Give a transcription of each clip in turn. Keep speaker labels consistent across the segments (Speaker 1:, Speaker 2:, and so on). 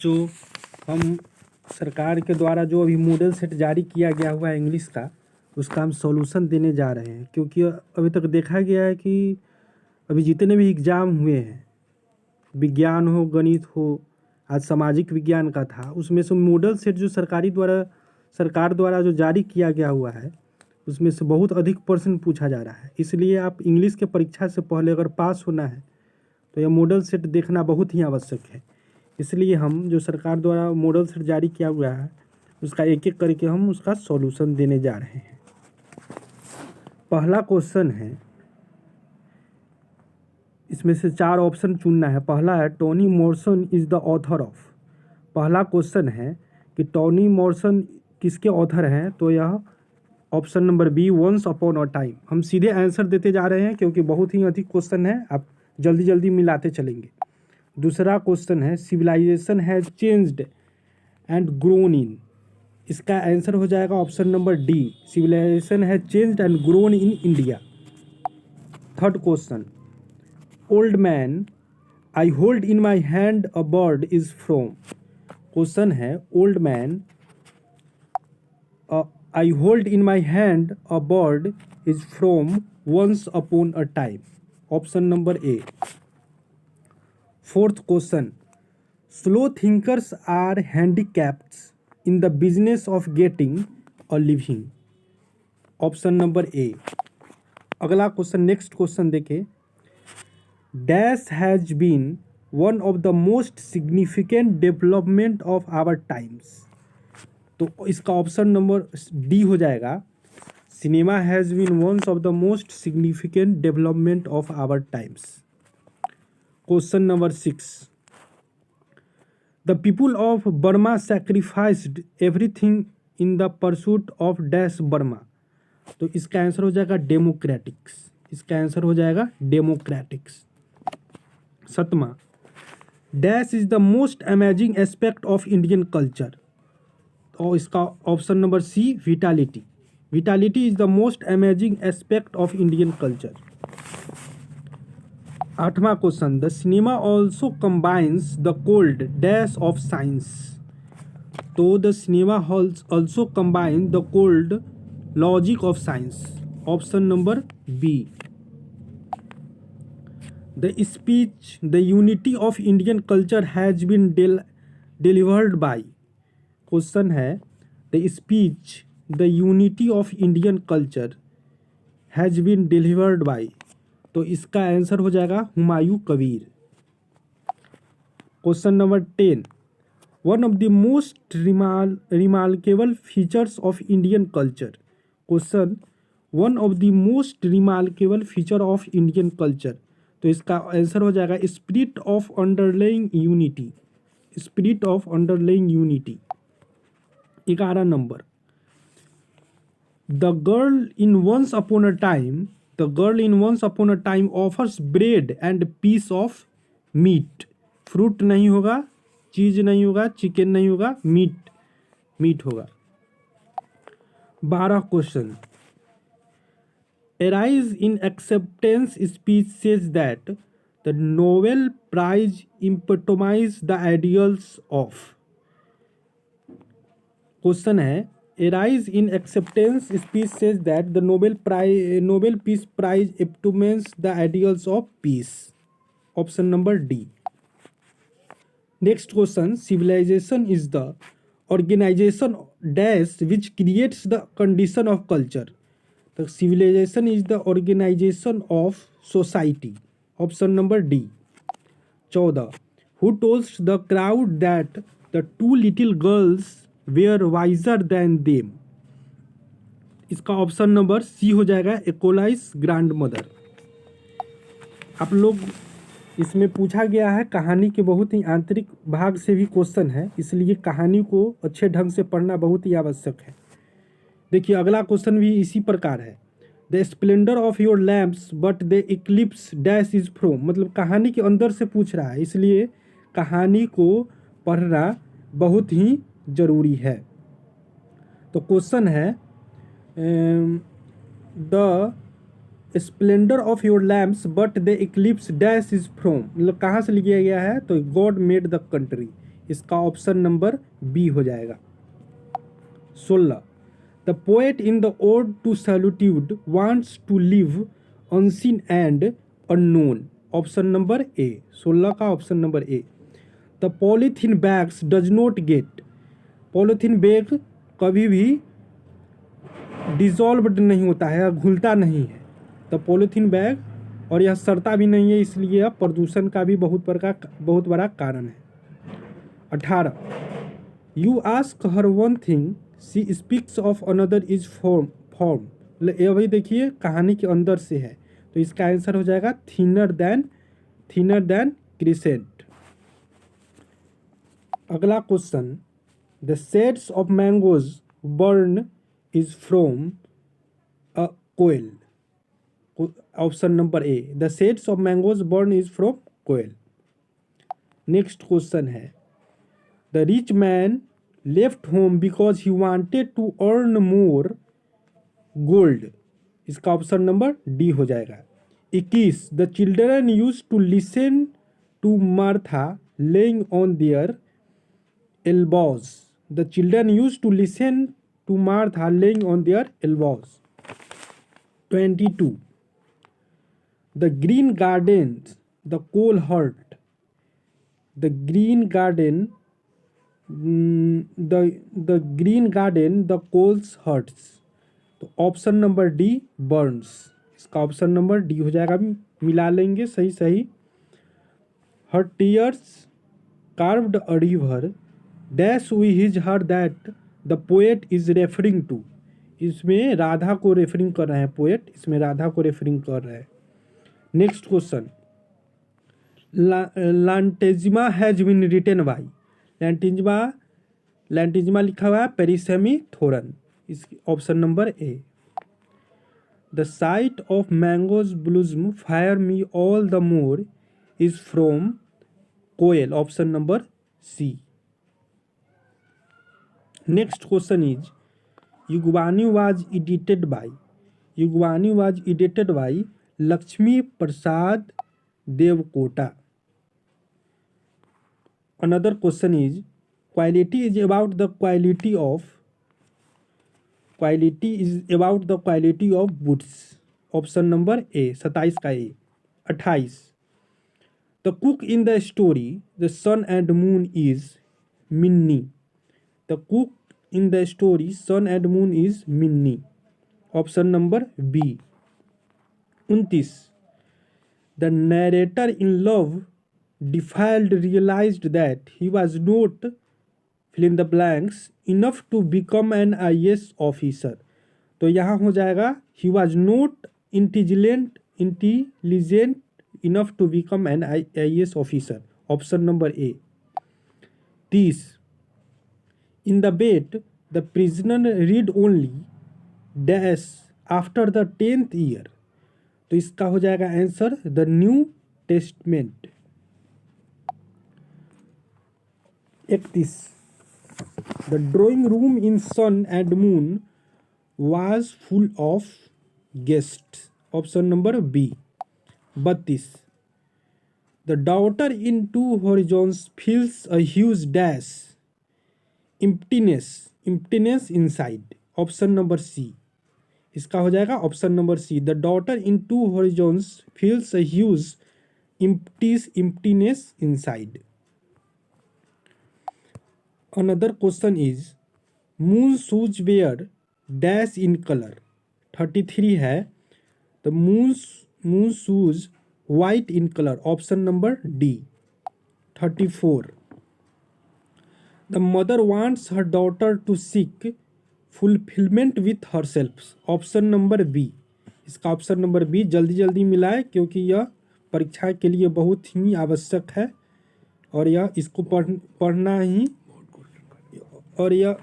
Speaker 1: जो हम सरकार के द्वारा जो अभी मॉडल सेट जारी किया गया हुआ है इंग्लिश का, उसका हम सॉल्यूशन देने जा रहे हैं। क्योंकि अभी तक देखा गया है कि अभी जितने भी एग्ज़ाम हुए हैं, विज्ञान हो, गणित हो, आज सामाजिक विज्ञान का था, उसमें से मॉडल सेट जो सरकार द्वारा जो जारी किया गया हुआ है, उसमें से बहुत अधिक प्रश्न पूछा जा रहा है। इसलिए आप इंग्लिश के परीक्षा से पहले अगर पास होना है तो यह मॉडल सेट देखना बहुत ही आवश्यक है। इसलिए हम जो सरकार द्वारा मॉडल सेट जारी किया हुआ है, उसका एक एक करके हम उसका सॉल्यूशन देने जा रहे हैं। पहला क्वेश्चन है, इसमें से 4 ऑप्शन चुनना है। पहला है Toni Morrison is the author of. पहला क्वेश्चन है कि टोनी मॉर्सन किसके ऑथर हैं, तो यह option number B once upon a time. हम सीधे आंसर देते जा रहे हैं क्योंकि बहुत ही अधिक क्वेश्चन है, आप जल्दी जल्दी मिलाते चलेंगे। दूसरा क्वेश्चन है civilisation has changed and grown in. इसका आंसर हो जाएगा option number D, civilisation has changed and grown in India. Third question, old man I hold in my hand a bird is from. Question है old man I hold in my hand a bird is from once upon a time. Option number A. Fourth question, slow thinkers are handicapped in the business of getting a living. Option number A. अगला question, next question देखें, dash has been one of the most significant development of our times. तो इसका option number D हो जाएगा, cinema has been one of the most significant development of our times. Question number 6, the people of Burma sacrificed everything in the pursuit of dash Burma. तो इसका answer हो जाएगा democratics. इसका answer हो जाएगा democratics. सतमा, dash is the most amazing aspect of Indian culture. और इसका option number C vitality. Vitality is the most amazing aspect of Indian culture. आठवां question, the cinema also combines the cold dash of science. तो the cinema halls also combine the cold logic of science. Option number B. The speech the unity of Indian culture has been delivered by. Question है the speech the unity of Indian culture has been delivered by. तो इसका answer हो जाएगा Humayun Kabir. Question number 10, one of the most remarkable features of Indian culture. Question, one of the most remarkable feature of Indian culture. तो इसका answer हो जाएगा spirit of underlying unity. Spirit of underlying unity. 11 number, the girl in once upon a time, the girl in once upon a time offers bread and piece of meat. Fruit नहीं होगा, चीज नहीं होगा, chicken नहीं होगा, meet होगा। 12 question, arise in acceptance speech says that the Nobel prize epitomise the ideals of. Question है, arise in acceptance speech says that the Nobel peace prize epitomise the ideals of peace. Option number D. Next question, civilisation is the organisation dash which creates the condition of culture. तो civilisation is the organisation of society. Option number D. 14, who tells the crowd that the two little girls were wiser than them. इसका option number C हो जाएगा एकोलाइस grand mother. आप लोग, इसमें पूछा गया है कहानी के बहुत ही आंतरिक भाग से भी क्वेश्चन है, इसलिए कहानी को अच्छे ढंग से पढ़ना बहुत ही आवश्यक है। देखिए अगला क्वेश्चन भी इसी प्रकार है, the splendour of your lamps but the eclipse dash is from. मतलब कहानी के अंदर से पूछ रहा है, इसलिए कहानी को पढ़ना बहुत ही जरूरी है। तो क्वेश्चन है the splendour of your lamps but the eclipse dash is from. मतलब कहाँ से लिया गया है, तो गॉड मेड द कंट्री। इसका ऑप्शन नंबर बी हो जाएगा। 16 the poet in the ode to solitude wants to live unseen and unknown, option number A. 16 का option number A. The polythene bags does not get, polythene bag कभी भी dissolved नहीं होता है या घुलता नहीं है, तो पॉलीथीन बैग, और यह सड़ता भी नहीं है, इसलिए यह प्रदूषण का भी बहुत बड़ा कारण है। 18 you ask her one thing she speaks of another is form, ये भाई देखिए कहानी के अंदर से है, तो इसका आंसर हो जाएगा थिनर देन क्रिसेंट। अगला question, the shades of mangoes burn is from a Koel, option number A. The shades of mangoes burn is from Koel. Next question है, the rich man left home because he wanted to earn more gold, इसका option number D हो जाएगा। 21 the children use to listen to Martha laying on their elbows, the children use to listen to Martha laying on their elbows. 22 the green garden the coal hurt, the green garden the green garden the coals hurts, तो option number D burns, इसका option number D हो जाएगा। मिला लेंगे सही। Her tears carved a river dash we his her that the poet is referring to, इसमें राधा को referring कर रहे हैं पोएट, इसमें राधा को रेफरिंग कर रहे हैं। नेक्स्ट क्वेश्चन, लांटेजिमा हैज बीन रिटेन बाई, लैंटिज्मा लिखा हुआ है पेरिसेमी थोरन, इसकी option number A. The sight of mangoes blossom fire me all the more is from Koel, option number C. Next question is, Yugvani was edited by Laxmi Prasad Devkota. Another question is, quality is about the quality of woods, option number A. 27 का A. 28 the cook in the story the sun and moon is Minnie, the cook in the story sun and moon is Minnie, option number B. 29 the narrator in love defiled realized that he was not fill in the blanks enough to become an IAS officer, तो यहाँ हो जाएगा he was not intelligent enough to become an IAS officer, option number A. 30 in the bed the prisoner read only dash after the 10th year, तो इसका हो जाएगा answer the New Testament. 31 the drawing room in sun and moon was full of guests, option number B. 32 the daughter in two horizons feels a huge dash emptiness inside, option number C, इसका हो जाएगा option number C. The daughter in two horizons feels a huge emptiness inside. Another question is, moon shoes wear dash in color, 33 है the moon shoes white in color, option number D। 34 the mother wants her daughter to seek fulfillment with herself, option number B, इसका option number B जल्दी मिलाए क्योंकि यह परीक्षा के लिए बहुत ही आवश्यक है और यह इसको पढ़ना ही, और यह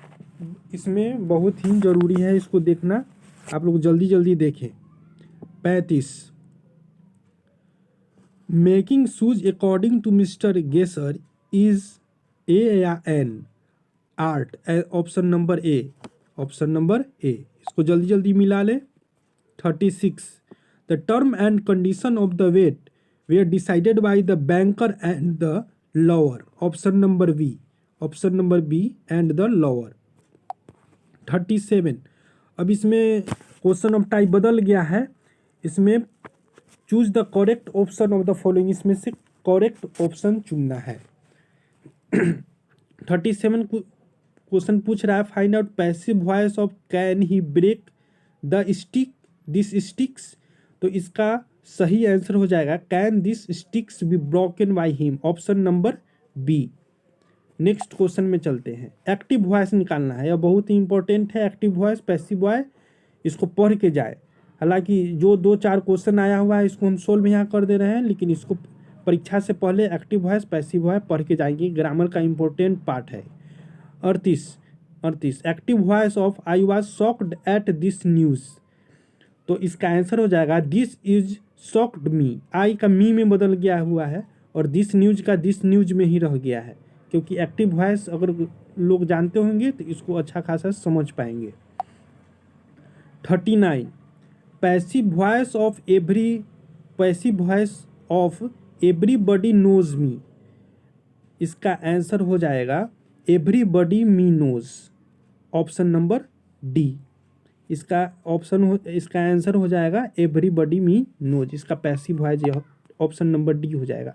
Speaker 1: इसमें बहुत ही ज़रूरी है इसको देखना, आप लोग जल्दी देखें। 35 making shoes according to mister Gesser is a या an art, option number A, option number A, इसको जल्दी मिला ले। 36 the term and condition of the bet were decided by the banker and the lawyer, option number B, option number B and the lawyer. 37, अब इसमें question of type बदल गया है। इसमें choose the correct option of the following, इसमें से correct option चुनना है। 37 क्वेश्चन पूछ रहा है find out passive voice of can he break the stick this sticks. तो इसका सही आंसर हो जाएगा can this sticks be broken by him, option number B. Next question में चलते हैं। एक्टिव वॉइस निकालना है, यह बहुत ही इंपॉर्टेंट है। एक्टिव वॉइस पैसिव वॉइस इसको पढ़ के जाए। हालांकि जो 2-4 क्वेश्चन आया हुआ है इसको हम सोल्व यहाँ कर दे रहे हैं, लेकिन इसको परीक्षा से पहले एक्टिव वॉइस पैसिव वॉइस पढ़ के जाएंगे, ग्रामर का इंपॉर्टेंट पार्ट है। 38 active voice of I was shocked at this news. तो इसका आंसर हो जाएगा दिस इज शॉक्ड मी। आई का मी में बदल गया हुआ है और दिस न्यूज का दिस न्यूज में ही रह गया है, क्योंकि एक्टिव वॉइस अगर लोग जानते होंगे तो इसको अच्छा खासा समझ पाएंगे। 39 passive voice of everybody knows me. इसका आंसर हो जाएगा everybody me knows, option number D. इसका आंसर हो जाएगा एवरीबॉडी मी नोज। इसका passive voice option number D हो जाएगा।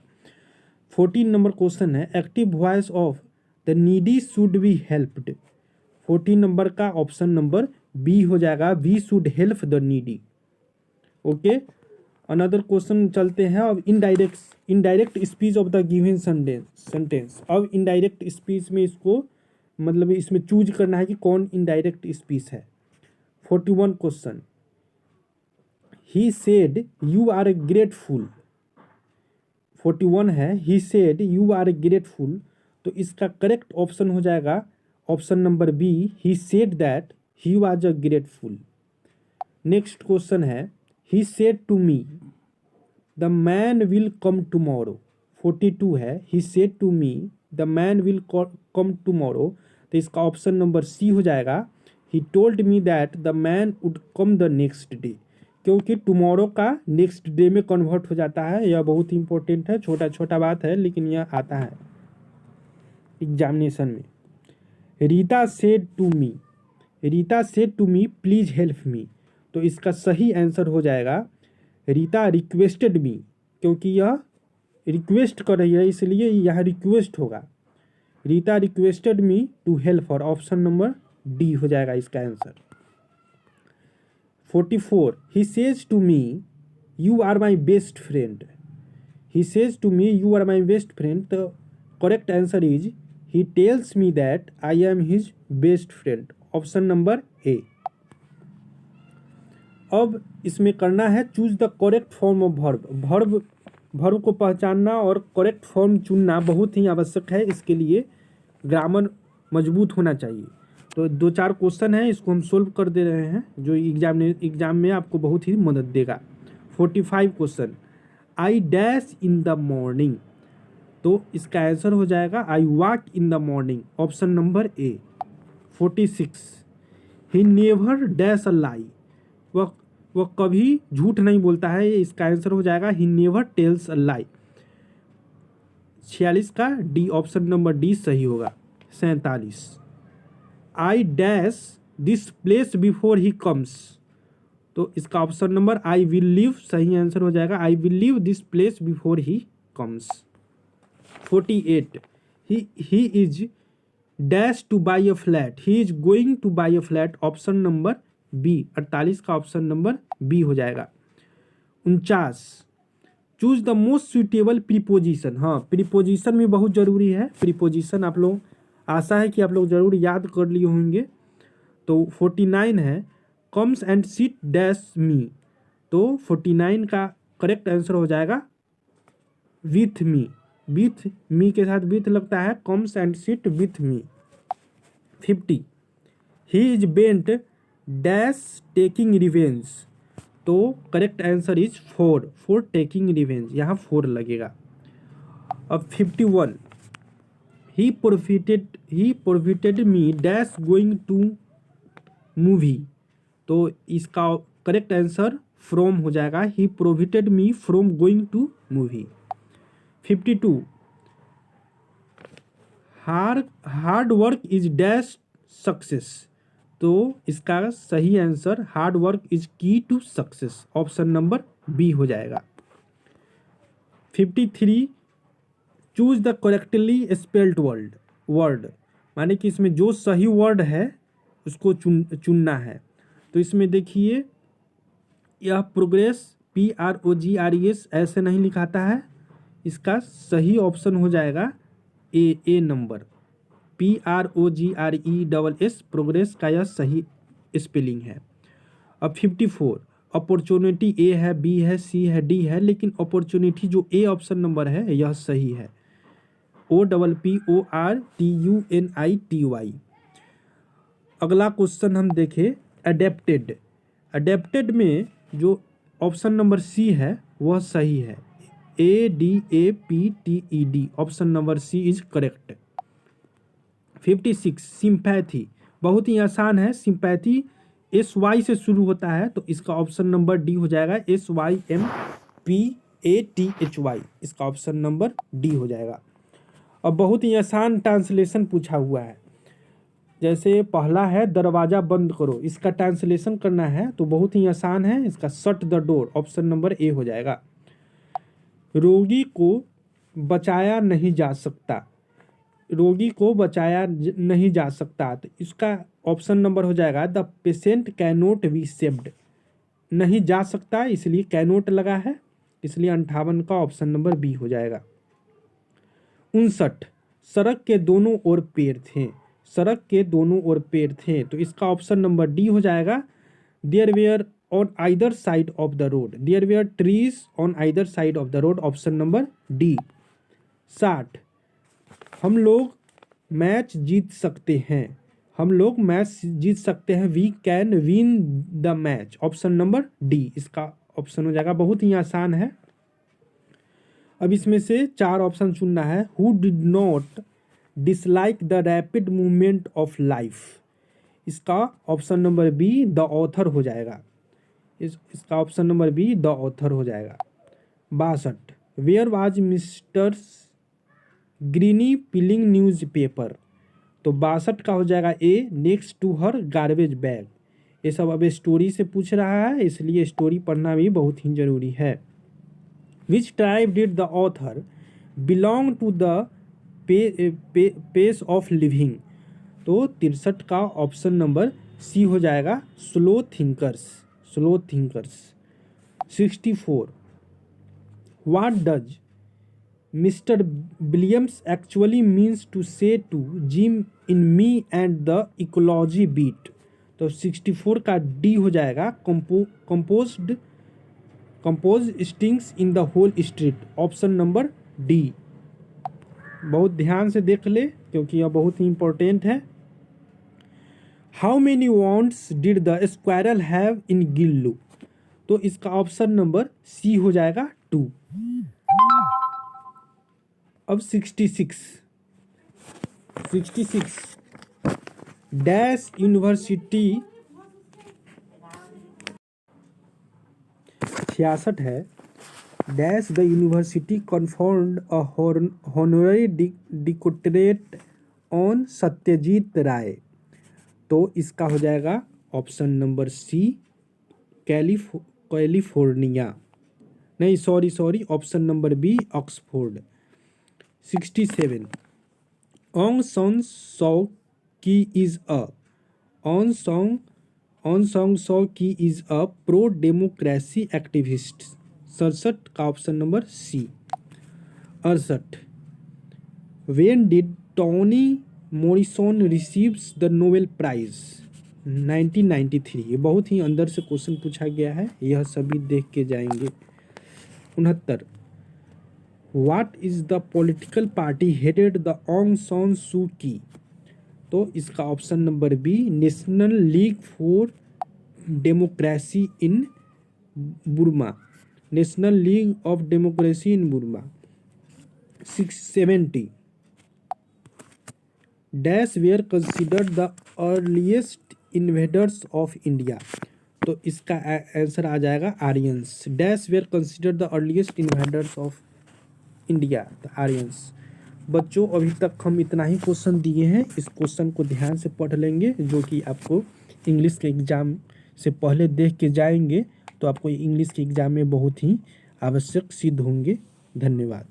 Speaker 1: 14 नंबर क्वेश्चन है active voice of the needy should be helped. 14 number का ऑप्शन नंबर बी हो जाएगा we should help the needy. Okay, another question चलते हैं। अब indirect speech of the given sentence. अब इनडायरेक्ट स्पीच में इसको मतलब इसमें चूज करना है कि कौन इनडायरेक्ट स्पीच है। 41 question, he said you are a grateful. 41 है he said you are a grateful. तो इसका करेक्ट ऑप्शन हो जाएगा option number B he said that he was a grateful. Next question है he said to me the man will come tomorrow. 42 है he said to me the man will come tomorrow. तो इसका option number C हो जाएगा he told me that the man would come the next day, क्योंकि tomorrow का next day में convert हो जाता है। यह बहुत इंपॉर्टेंट है, छोटा छोटा बात है लेकिन यह आता है एग्जामिनेशन में। Rita said to me please help me. तो इसका सही आंसर हो जाएगा रीता रिक्वेस्टेड मी, क्योंकि यह रिक्वेस्ट कर रही है इसलिए यह रिक्वेस्ट होगा। Rita requested me to help her, option number D हो जाएगा इसका answer. 44 he says to me you are my best friend. He says to me you are my best friend. तो correct answer is he tells me that I am his best friend, option number A. अब इसमें करना है choose the correct form of verb को पहचानना और correct form चुनना बहुत ही आवश्यक है। इसके लिए ग्रामर मजबूत होना चाहिए। तो 2-4 क्वेश्चन है, इसको हम सोल्व कर दे रहे हैं जो एग्जाम में आपको बहुत ही मदद देगा। 45 question I dash in the morning. तो इसका आंसर हो जाएगा I walk in the morning, option number A. 46 he never dash a lie. वह कभी झूठ नहीं बोलता है, इसका आंसर हो जाएगा ही नेवर टेल्स अ लाई। 46 का डी, ऑप्शन नंबर डी सही होगा। 47 I dash this place before he comes. तो इसका option number I will leave सही आंसर हो जाएगा I will leave this place before he comes. 48 he is dash to buy a flat. He is going to buy a flat, option number B. 48 का option number B हो जाएगा। 49 choose the most suitable preposition. हाँ, preposition भी बहुत जरूरी है। Preposition आप लोग आशा है कि आप लोग जरूर याद कर लिए होंगे। तो 49 है कम्स एंड सिट डैश मी। तो 49 का करेक्ट आंसर हो जाएगा विथ मी। विथ मी के साथ विथ लगता है, comes and sit with me. 50 he is bent dash taking revenge. तो correct answer is 4 taking revenge, यहाँ 4 लगेगा। अब 51 he profited me dash going to movie. तो इसका करेक्ट आंसर फ्रॉम हो जाएगा he profited me from going to movie. 52 hard work is dash success. तो इसका सही answer hard work is key to success, option number B हो जाएगा। 53 choose the correctly spelled word, माने कि इसमें जो सही वर्ड है उसको चुनना है। तो इसमें देखिए यह प्रोग्रेस PROGRES ऐसे नहीं लिखाता है, इसका सही ऑप्शन हो जाएगा ए नंबर, PROGRESS प्रोग्रेस का यह सही स्पेलिंग है। अब 54 अपॉर्चुनिटी ए है, बी है, सी है, डी है, लेकिन अपॉर्चुनिटी जो ए ऑप्शन नंबर है यह सही है, OPPORTUNITY। अगला क्वेश्चन हम देखें अडेप्टेड। अडेप्टेड में जो ऑप्शन नंबर सी है वह सही है, ADAPTED, option number C is correct. 56 sympathy, बहुत ही आसान है। सिंपैथी SY से शुरू होता है, तो इसका ऑप्शन नंबर डी हो जाएगा, SYMPATHY, इसका ऑप्शन नंबर डी हो जाएगा। अब बहुत ही आसान ट्रांसलेशन पूछा हुआ है, जैसे पहला है दरवाज़ा बंद करो, इसका ट्रांसलेशन करना है तो बहुत ही आसान है, इसका shut the door, option number ए हो जाएगा। रोगी को बचाया नहीं जा सकता, रोगी को बचाया नहीं जा सकता, तो इसका ऑप्शन नंबर हो जाएगा the patient can not be saved, नहीं जा सकता इसलिए कैनोट लगा है, इसलिए 58 का ऑप्शन नंबर बी हो जाएगा। 59 सड़क के दोनों ओर पेड़ थे, सड़क के दोनों ओर पेड़ थे, तो इसका ऑप्शन नंबर डी हो जाएगा there were on either side of the road, there were trees on either side of the road, option number D. 60 हम लोग मैच जीत सकते हैं, हम लोग मैच जीत सकते हैं, we can win the match, option number D इसका ऑप्शन हो जाएगा। बहुत ही आसान है। अब इसमें से 4 ऑप्शन चुनना है। Who did not dislike the rapid movement of life, इसका option number B the author हो जाएगा, इसका option number B the author हो जाएगा। 62 where was mister Greeny piling newspaper, तो 62 का हो जाएगा A next to her garbage bag. ये सब अब स्टोरी से पूछ रहा है, इसलिए स्टोरी पढ़ना भी बहुत ही जरूरी है। Which tribe did the author belong to the pace of living, तो 63 का ऑप्शन नंबर सी हो जाएगा slow thinkers, slow thinkers. 64 what does mister Williams actually means to say to Jim in me and the ecology beat, तो 64 का D हो जाएगा compose stings in the whole street, option number D. बहुत ध्यान से देख ले क्योंकि यह बहुत ही इंपॉर्टेंट है। How many wants did the squirrel have in Gillu, तो इसका ऑप्शन नंबर सी हो जाएगा 2। अब 66 डैश यूनिवर्सिटी 66 है dash the university conferred a honorary doctorate on Satyajit Ray, तो इसका हो जाएगा ऑप्शन नंबर सी कैलिफोर्निया, नहीं sorry option number B Oxford. 67 Aung San Suu Kyi is a Aung San Suu Kyi is a pro democracy activist, 67 का option number C. 68 when did Toni Morrison receives the Nobel prize, 1993, ये बहुत ही अंदर से question पूछा गया है, यह सभी देख के जाएंगे। 69 what is the political party headed the Aung San Suu Kyi, तो इसका option number B National League for Democracy in Burma, National League of Democracy in Burma. 670 dash were considered the earliest invaders of India, तो इसका answer आ जाएगा Aryans, dash were considered the earliest invaders of India, the Aryans. बच्चों अभी तक हम इतना ही question दिए हैं। इस क्वेश्चन को ध्यान से पढ़ लेंगे, जो कि आपको इंग्लिश के एग्ज़ाम से पहले देख के जाएंगे तो आपको इंग्लिश के एग्ज़ाम में बहुत ही आवश्यक सिद्ध होंगे। धन्यवाद।